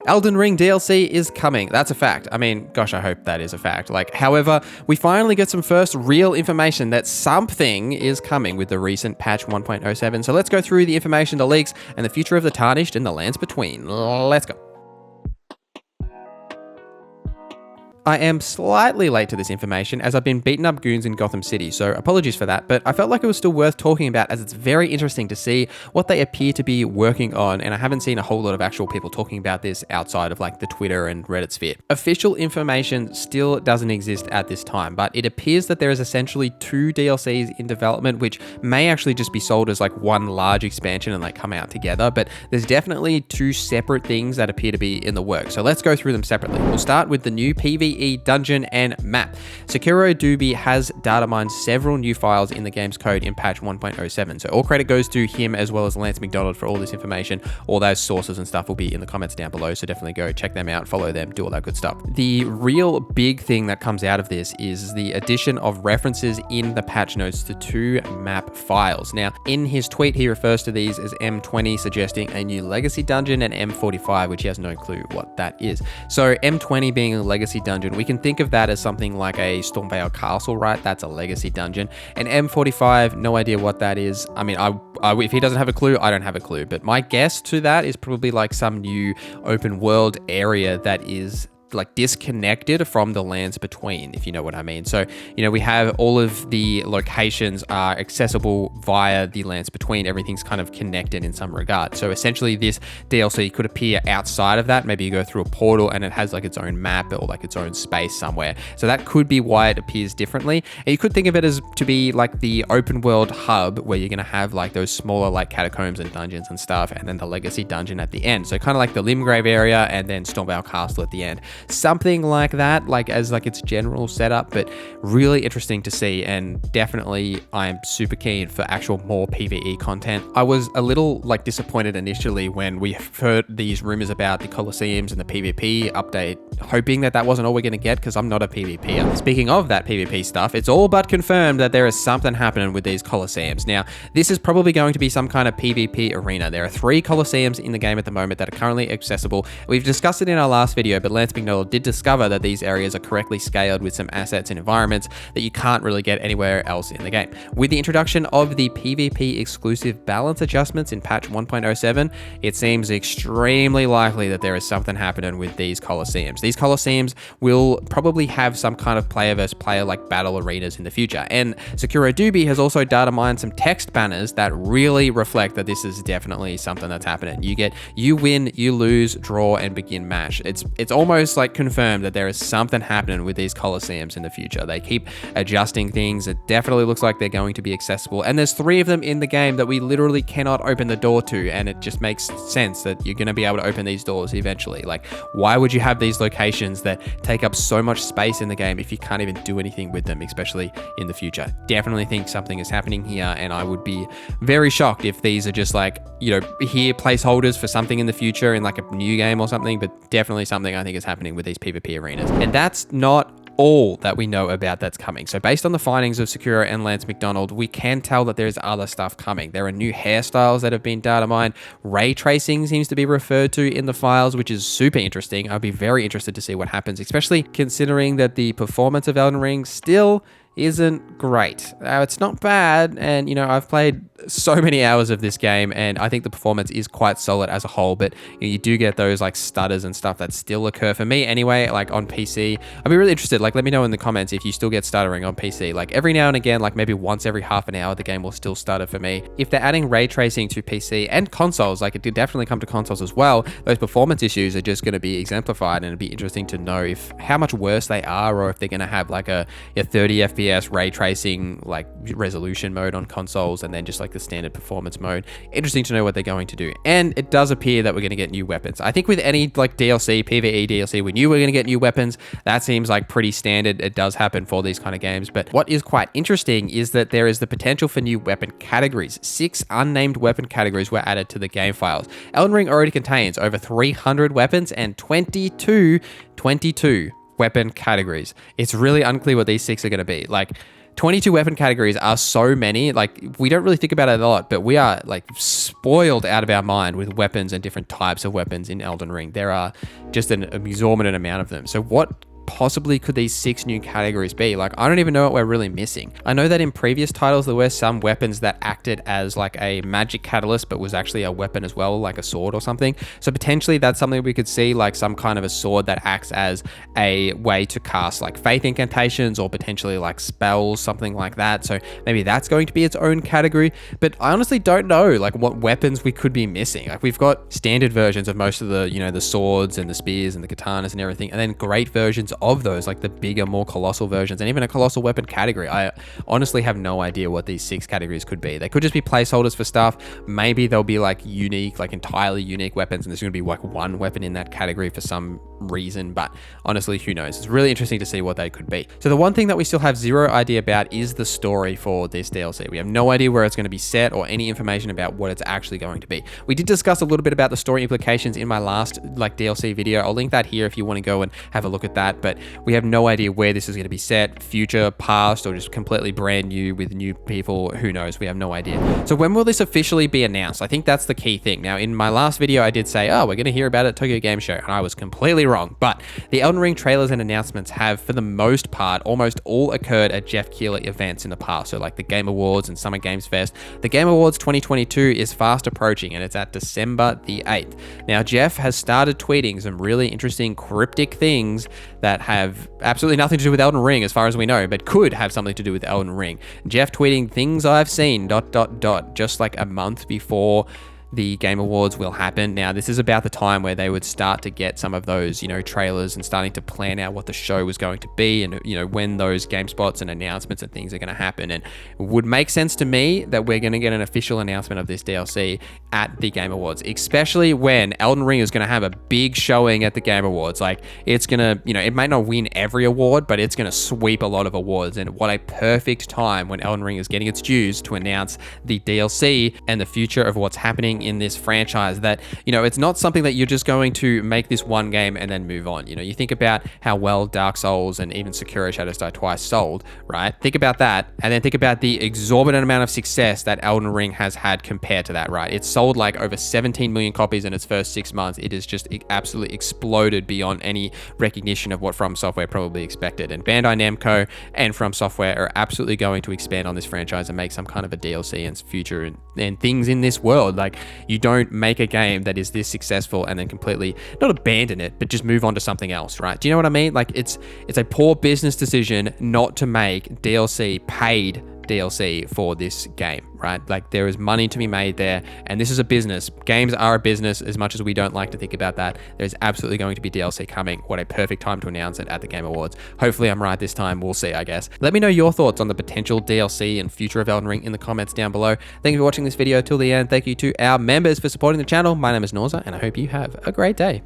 Elden Ring DLC is coming. That's a fact. I mean, gosh, I hope that is a fact. However, we finally get some first real information that something is coming with the recent patch 1.07. So let's go through the information, the leaks, and the future of the Tarnished and the lands between. Let's go. I am slightly late to this information as I've been beating up goons in Gotham City, so apologies for that, but I felt like it was still worth talking about as it's very interesting to see what they appear to be working on, and I haven't seen a whole lot of actual people talking about this outside of the Twitter and Reddit sphere. Official information still doesn't exist at this time, but it appears that there is essentially 2 DLCs in development, which may actually just be sold as one large expansion and come out together, but there's definitely 2 separate things that appear to be in the works. So let's go through them separately. We'll start with the new PvE Dungeon and Map. ууuBecome has data mined several new files in the game's code in patch 1.07. So all credit goes to him as well as Lance McDonald for all this information. All those sources and stuff will be in the comments down below, so definitely go check them out, follow them, do all that good stuff. The real big thing that comes out of this is the addition of references in the patch notes to 2 map files. Now, in his tweet, he refers to these as M20, suggesting a new legacy dungeon, and M45, which he has no clue what that is. So M20 being a legacy dungeon, we can think of that as something like a Stormvale Castle, right? That's a legacy dungeon. And M45, no idea what that is. I mean, if he doesn't have a clue, I don't have a clue. But my guess to that is probably some new open world area that is disconnected from the lands between, if you know what I mean. So, we have all of the locations are accessible via the lands between. Everything's kind of connected in some regard. So essentially this DLC could appear outside of that. Maybe you go through a portal and it has its own map or its own space somewhere. So that could be why it appears differently. And you could think of it as to be the open world hub where you're going to have those smaller catacombs and dungeons and stuff, and then the legacy dungeon at the end. So kind of like the Limgrave area and then Stormvale Castle at the end. Something like that, as its general setup, but really interesting to see, and definitely I'm super keen for actual more PvE content. I was a little disappointed initially when we heard these rumors about the Colosseums and the PvP update, hoping that wasn't all we're going to get, because I'm not a PvPer. Speaking of that PvP stuff, it's all but confirmed that there is something happening with these Colosseums. Now, this is probably going to be some kind of PvP arena. There are 3 Colosseums in the game at the moment that are currently accessible. We've discussed it in our last video, but Lance McDonald did discover that these areas are correctly scaled with some assets and environments that you can't really get anywhere else in the game. With the introduction of the PvP exclusive balance adjustments in patch 1.07, it seems extremely likely that there is something happening with these Colosseums. These Colosseums will probably have some kind of player versus player battle arenas in the future. And ууuBecome has also data mined some text banners that really reflect that this is definitely something that's happening. You win, you lose, draw, and begin match. It's almost confirmed that there is something happening with these Colosseums in the future. They keep adjusting things. It definitely looks like they're going to be accessible. And there's 3 of them in the game that we literally cannot open the door to. And it just makes sense that you're going to be able to open these doors eventually. Why would you have these locations that take up so much space in the game if you can't even do anything with them, especially in the future? Definitely think something is happening here. And I would be very shocked if these are just here placeholders for something in the future in a new game or something, but definitely something I think is happening with these PvP arenas. And that's not all that we know about that's coming. So based on the findings of Sakura and Lance McDonald, we can tell that there's other stuff coming. There are new hairstyles that have been data mined. Ray tracing seems to be referred to in the files, which is super interesting. I'd be very interested to see what happens, especially considering that the performance of Elden Ring still isn't great. It's not bad, and I've played so many hours of this game, and I think the performance is quite solid as a whole, but you do get those stutters and stuff that still occur for me anyway, on PC. I'd be really interested, let me know in the comments if you still get stuttering on PC. Every now and again, maybe once every half an hour, the game will still stutter for me. If they're adding ray tracing to PC and consoles, it did definitely come to consoles as well, those performance issues are just going to be exemplified, and it'd be interesting to know how much worse they are, or if they're going to have a 30 FPS ray tracing resolution mode on consoles, and then just the standard performance mode. Interesting to know what they're going to do. And it does appear that we're going to get new weapons. I think with any DLC, PvE DLC, we knew we were going to get new weapons. That seems pretty standard. It does happen for these kind of games. But what is quite interesting is that there is the potential for new weapon categories. 6 unnamed weapon categories were added to the game files. Elden Ring already contains over 300 weapons and 22 weapon categories. It's really unclear what these 6 are going to be. 22 weapon categories are so many. Like, we don't really think about it a lot, but we are like spoiled out of our mind with weapons and different types of weapons in Elden Ring. There are just an exorbitant amount of them. So what possibly could these 6 new categories be? Like, I don't even know what we're really missing. I know that in previous titles there were some weapons that acted as like a magic catalyst but was actually a weapon as well, like a sword or something. So potentially that's something we could see, like some kind of a sword that acts as a way to cast like faith incantations or potentially like spells, something like that. So maybe that's going to be its own category. But I honestly don't know like what weapons we could be missing. Like, we've got standard versions of most of the, the swords and the spears and the katanas and everything, and then great versions of those, like the bigger, more colossal versions, and even a colossal weapon category. I honestly have no idea what these 6 categories could be. They could just be placeholders for stuff. Maybe they'll be like unique, like entirely unique weapons, and there's going to be like one weapon in that category for some reason, but honestly, who knows? It's really interesting to see what they could be. So the one thing that we still have zero idea about is the story for this DLC. We have no idea where it's going to be set or any information about what it's actually going to be. We did discuss a little bit about the story implications in my last like DLC video. I'll link that here if you want to go and have a look at that, but we have no idea where this is going to be set, future, past, or just completely brand new with new people. Who knows? We have no idea. So when will this officially be announced? I think that's the key thing. Now, in my last video, I did say, oh, we're going to hear about it at Tokyo Game Show, and I was completely wrong. But the Elden Ring trailers and announcements have, for the most part, almost all occurred at Jeff Keighley events in the past. So like the Game Awards and Summer Games Fest. The Game Awards 2022 is fast approaching, and it's at December the 8th. Now, Jeff has started tweeting some really interesting cryptic things that have absolutely nothing to do with Elden Ring as far as we know, but could have something to do with Elden Ring. Jeff tweeting things I've seen, ... just like a month before the Game Awards will happen. Now, this is about the time where they would start to get some of those, trailers and starting to plan out what the show was going to be and, when those game spots and announcements and things are going to happen. And it would make sense to me that we're going to get an official announcement of this DLC at the Game Awards, especially when Elden Ring is going to have a big showing at the Game Awards. Like, it's going to, it might not win every award, but it's going to sweep a lot of awards. And what a perfect time when Elden Ring is getting its dues to announce the DLC and the future of what's happening in this franchise. That it's not something that you're just going to make this one game and then move on. You think about how well Dark Souls and even Sekiro Shadows Die Twice sold, right? Think about that, and then think about the exorbitant amount of success that Elden Ring has had compared to that, right? It's sold like over 17 million copies in its first 6 months. It has just absolutely exploded beyond any recognition of what From Software probably expected. And Bandai Namco and From Software are absolutely going to expand on this franchise and make some kind of a DLC and future and things in this world. Like, you don't make a game that is this successful and then completely not abandon it, but just move on to something else, right? Do you know what I mean? Like, it's a poor business decision not to make DLC, paid DLC for this game, right? Like, there is money to be made there, and this is a business. Games are a business, as much as we don't like to think about that. There's absolutely going to be DLC coming. What a perfect time to announce it at the Game Awards. Hopefully I'm right this time. We'll see, I guess. Let me know your thoughts on the potential DLC and future of Elden Ring in the comments down below. Thank you for watching this video till the end. Thank you to our members for supporting the channel. My name is NorZZa, and I hope you have a great day.